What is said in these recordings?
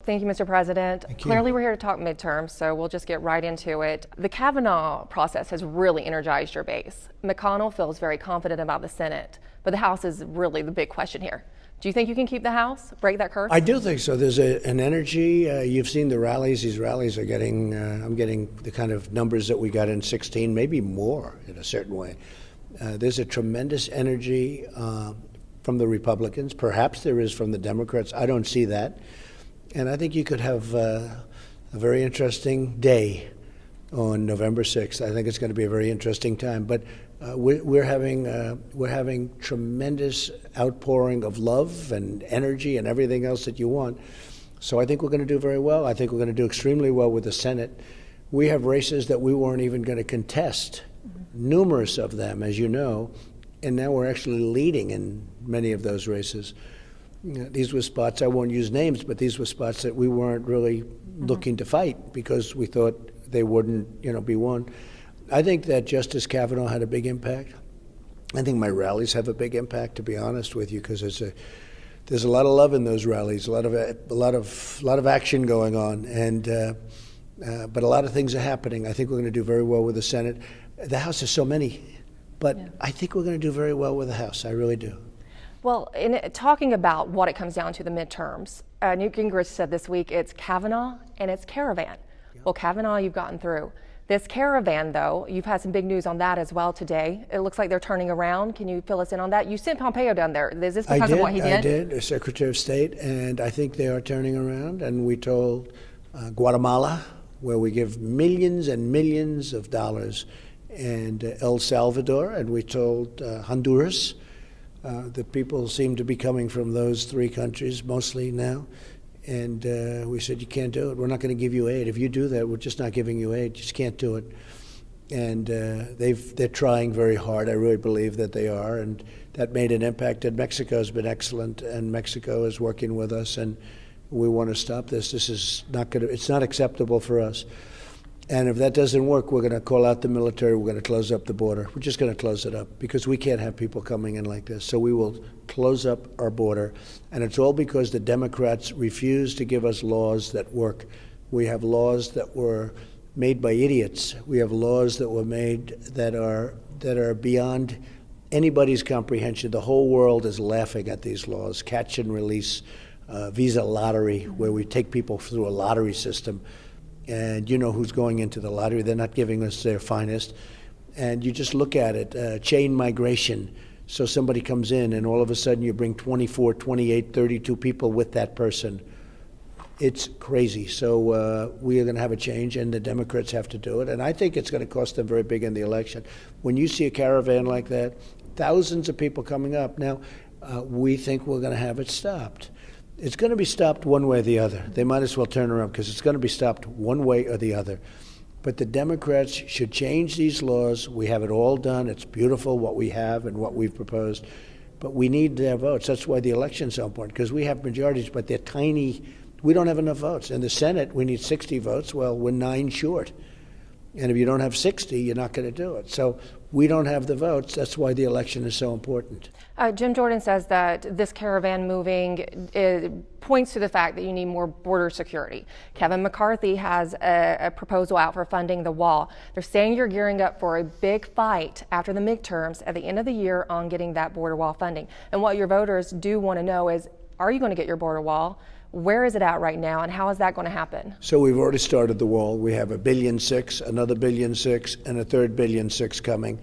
Thank you, Mr. President. Thank you. Clearly, we're here to talk midterms, so we'll just get right into it. The Kavanaugh process has really energized your base. McConnell feels very confident about the Senate, but the House is really the big question here. Do you think you can keep the House, break that curse? I do think so. There's an energy. You've seen the rallies. These rallies are getting, I'm getting the kind of numbers that we got in 16, maybe more in a certain way. There's a tremendous energy from the Republicans. Perhaps there is from the Democrats. I don't see that. And I think you could have a very interesting day on November 6th. I think it's going to be a very interesting time. But we're having tremendous outpouring of love and energy and everything else that you want. So I think we're going to do very well. I think we're going to do extremely well with the Senate. We have races that we weren't even going to contest, numerous of them, as you know, and now we're actually leading in many of those races. These were spots, I won't use names, but these were spots that we weren't really looking to fight because we thought they wouldn't, be won. I think that Justice Kavanaugh had a big impact. I think my rallies have a big impact, to be honest with you, because there's a lot of love in those rallies, a lot of action going on, and but a lot of things are happening. I think we're going to do very well with the Senate. The House has so many, but I think we're going to do very well with the House. I really do. Well, in talking about what it comes down to, the midterms, Newt Gingrich said this week it's Kavanaugh and it's Caravan. Well, Kavanaugh, you've gotten through. This Caravan, though, you've had some big news on that as well today. It looks like they're turning around. Can you fill us in on that? You sent Pompeo down there. Is this because of what he did? I did, the Secretary of State, and I think they are turning around. And we told Guatemala, where we give millions and millions of dollars, and El Salvador, and we told Honduras. The people seem to be coming from those three countries mostly now. And we said, you can't do it. We're not going to give you aid. If you do that, we're just not giving you aid. You just can't do it. And they're trying very hard. I really believe that they are. And that made an impact. And Mexico's been excellent. And Mexico is working with us. And we want to stop this. This is not going to, it's not acceptable for us. And if that doesn't work, we're going to call out the military. We're going to close up the border. We're just going to close it up because we can't have people coming in like this. So we will close up our border. And it's all because the Democrats refuse to give us laws that work. We have laws that were made by idiots. We have laws that were made that are beyond anybody's comprehension. The whole world is laughing at these laws. Catch and release, visa lottery, where we take people through a lottery system. And you know who's going into the lottery. They're not giving us their finest. And you just look at it, chain migration. So somebody comes in and all of a sudden you bring 24, 28, 32 people with that person. It's crazy. So we are going to have a change and the Democrats have to do it. And I think it's going to cost them very big in the election. When you see a caravan like that, thousands of people coming up. Now, we think we're going to have it stopped. It's going to be stopped one way or the other. They might as well turn around because it's going to be stopped one way or the other. But the Democrats should change these laws. We have it all done. It's beautiful what we have and what we've proposed. But we need their votes. That's why the election's so important, because we have majorities, but they're tiny. We don't have enough votes. In the Senate, we need 60 votes. Well, we're 9 short. And if you don't have 60, you're not going to do it. So we don't have the votes. That's why the election is so important. Jim Jordan says that this caravan moving points to the fact that you need more border security. Kevin McCarthy has a proposal out for funding the wall. They're saying you're gearing up for a big fight after the midterms at the end of the year on getting that border wall funding. And what your voters do want to know is, are you going to get your border wall? Where is it at right now, and how is that going to happen? So we've already started the wall. We have $1.6 billion, another $1.6 billion, and a third $1.6 billion coming.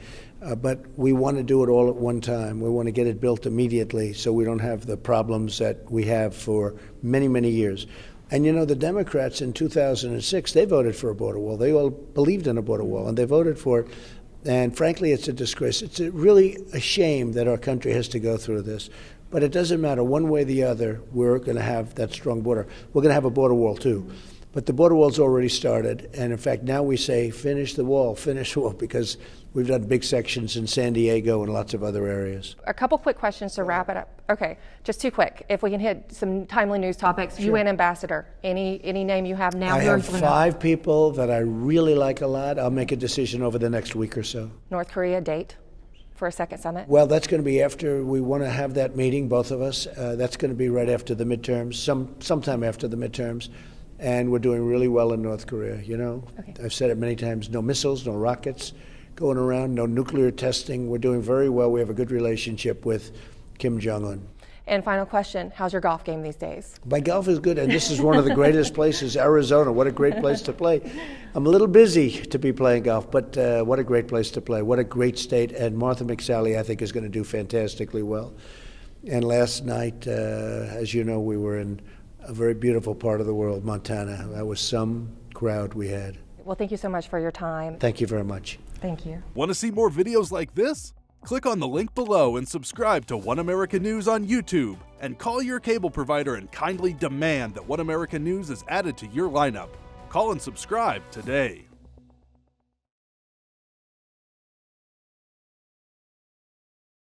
But we want to do it all at one time. We want to get it built immediately so we don't have the problems that we have for many, many years. And the Democrats in 2006, they voted for a border wall. They all believed in a border wall, and they voted for it. And frankly, it's a disgrace. It's really a shame that our country has to go through this. But it doesn't matter. One way or the other, we're going to have that strong border. We're going to have a border wall, too. But the border wall's already started. And, in fact, now we say finish the wall, because we've done big sections in San Diego and lots of other areas. A couple quick questions to wrap it up. Okay, just two quick. If we can hit some timely news topics. Sure. UN ambassador, any name you have now? I have 5 people that I really like a lot. I'll make a decision over the next week or so. North Korea, date? for a second summit? Well, that's going to be after we want to have that meeting, both of us. That's going to be right after the midterms, sometime after the midterms. And we're doing really well in North Korea, you know. Okay. I've said it many times, no missiles, no rockets going around, no nuclear testing. We're doing very well. We have a good relationship with Kim Jong-un. And final question, how's your golf game these days? My golf is good, and this is one of the greatest places, Arizona. What a great place to play. I'm a little busy to be playing golf, but what a great place to play. What a great state, and Martha McSally, I think, is going to do fantastically well. And last night, as you know, we were in a very beautiful part of the world, Montana. That was some crowd we had. Well, thank you so much for your time. Thank you very much. Thank you. Want to see more videos like this? Click on the link below and subscribe to One America News on YouTube. And call your cable provider and kindly demand that One America News is added to your lineup. Call and subscribe today.